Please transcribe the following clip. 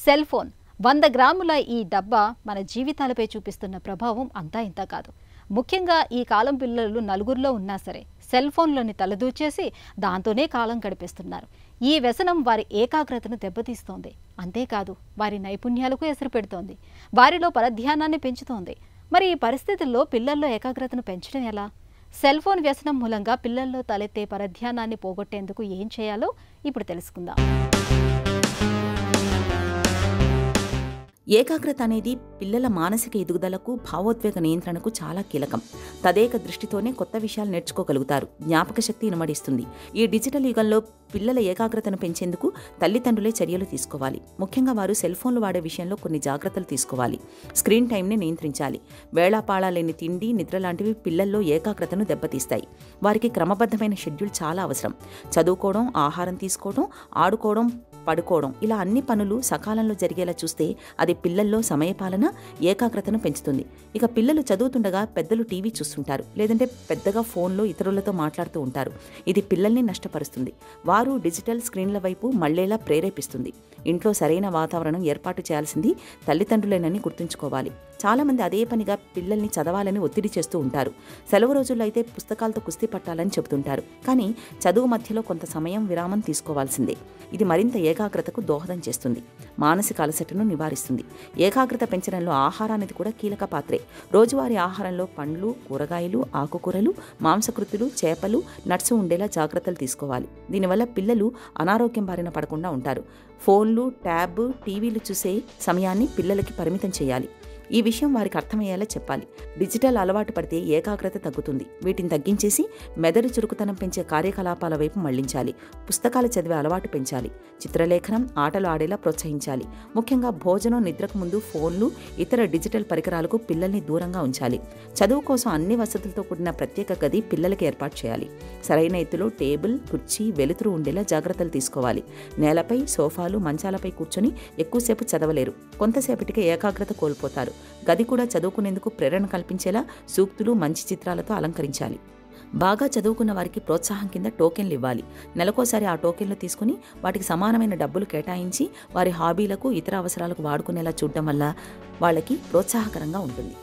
Cell phone 100 గ్రాముల ఈ డబ్బా మన జీవితాలపై చూపిస్తున్న ప్రభావం అంతా ఇంత కాదు. ముఖ్యంగా ఈ కాలం పిల్లలు నలుగురిలో ఉన్నా సరే సెల్ ఫోన్లోని తలదూచేసి దాంతోనే కాలం గడిపేస్తున్నారు. ఈ వ్యసనం వారి ఏకాగ్రతను దెబ్బతీస్తోంది. అంతేకాదు వారి నైపుణ్యాలకు ఎసరు పెడుతోంది, వారిలో పరధ్యానాన్ని పెంచుతోంది. మరి ఈ పరిస్థితుల్లో పిల్లల్లో ఏకాగ్రతను పెంచడం ఎలా? సెల్ ఫోన్ వ్యసనం మూలంగా పిల్లల్లో తలెత్తే పరధ్యానాన్ని పోగొట్టేందుకు ఏం చేయాలో ఇప్పుడు తెలుసుకుందాం. ఏకాగ్రత అనేది పిల్లల మానసిక ఎదుగుదలకు, భావోద్వేగ నియంత్రణకు చాలా కీలకం. తదేక దృష్టితోనే కొత్త విషయాలు నేర్చుకోగలుగుతారు. జ్ఞాపక శక్తి ఇనుమడిస్తుంది. ఈ డిజిటల్ యుగంలో పిల్లల ఏకాగ్రతను పెంచేందుకు తల్లిదండ్రులే చర్యలు తీసుకోవాలి. ముఖ్యంగా వారు సెల్ ఫోన్లు వాడే విషయంలో కొన్ని జాగ్రత్తలు తీసుకోవాలి. స్క్రీన్ టైంని నియంత్రించాలి. వేళాపాళా లేని తిండి, నిద్ర లాంటివి పిల్లల్లో ఏకాగ్రతను దెబ్బతీస్తాయి. వారికి క్రమబద్ధమైన షెడ్యూల్ చాలా అవసరం. చదువుకోవడం, ఆహారం తీసుకోవడం, ఆడుకోవడం, పడుకోవడం ఇలా అన్ని పనులు సకాలంలో జరిగేలా చూస్తే అది పిల్లల్లో సమయపాలన, ఏకాగ్రతను పెంచుతుంది. ఇక పిల్లలు చదువుతుండగా పెద్దలు టీవీ చూస్తుంటారు, లేదంటే పెద్దగా ఫోన్లో ఇతరులతో మాట్లాడుతూ ఉంటారు. ఇది పిల్లల్ని నష్టపరుస్తుంది. వారు డిజిటల్ స్క్రీన్ల వైపు మళ్లేలా ప్రేరేపిస్తుంది. ఇంట్లో సరైన వాతావరణం ఏర్పాటు చేయాల్సింది తల్లిదండ్రులేనని గుర్తుంచుకోవాలి. చాలామంది అదే పనిగా పిల్లల్ని చదవాలని ఒత్తిడి చేస్తూ ఉంటారు. సెలవు రోజుల్లో అయితే పుస్తకాలతో కుస్తీ పట్టాలని చెబుతుంటారు. కానీ చదువు మధ్యలో కొంత సమయం విరామం తీసుకోవాల్సిందే. ఇది మరింత ఏకాగ్రతకు దోహదం చేస్తుంది, మానసిక అలసటను నివారిస్తుంది. ఏకాగ్రత పెంచడంలో ఆహారానికి కూడా కీలక పాత్రే. రోజువారీ ఆహారంలో పండ్లు, కూరగాయలు, ఆకుకూరలు, మాంసకృతులు, చేపలు, నట్స్ ఉండేలా జాగ్రత్తలు తీసుకోవాలి. దీనివల్ల పిల్లలు అనారోగ్యం బారిన పడకుండా ఉంటారు. ఫోన్లు, ట్యాబ్, టీవీలు చూసే సమయాన్ని పిల్లలకి పరిమితం చేయాలి. ఈ విషయం వారికి అర్థమయ్యేలా చెప్పాలి. డిజిటల్ అలవాటు పడితే ఏకాగ్రత తగ్గుతుంది. వీటిని తగ్గించేసి మెదడు చురుకుతనం పెంచే కార్యకలాపాల వైపు మళ్లించాలి. పుస్తకాలు చదివే అలవాటు పెంచాలి. చిత్రలేఖనం, ఆటలు ఆడేలా ప్రోత్సహించాలి. ముఖ్యంగా భోజనం, నిద్రకు ముందు ఫోన్లు, ఇతర డిజిటల్ పరికరాలకు పిల్లల్ని దూరంగా ఉంచాలి. చదువు కోసం అన్ని వసతులతో కూడిన ప్రత్యేక గది పిల్లలకి ఏర్పాటు చేయాలి. సరైన ఎత్తులో టేబుల్, కుర్చీ, వెలుతురు ఉండేలా జాగ్రత్తలు తీసుకోవాలి. నేలపై, సోఫాలు, మంచాలపై కూర్చొని ఎక్కువసేపు చదవలేరు. కొంతసేపటికే ఏకాగ్రత కోల్పోతారు. గది కూడా చదువుకునేందుకు ప్రేరణ కల్పించేలా సూక్తులు, మంచి చిత్రాలతో అలంకరించాలి. బాగా చదువుకున్న వారికి ప్రోత్సాహం కింద టోకెన్లు ఇవ్వాలి. నెలకోసారి ఆ టోకెన్లు తీసుకుని వాటికి సమానమైన డబ్బులు కేటాయించి వారి హాబీలకు, ఇతర అవసరాలకు వాడుకునేలా చూడడం వల్ల వాళ్ళకి ప్రోత్సాహకరంగా ఉంటుంది.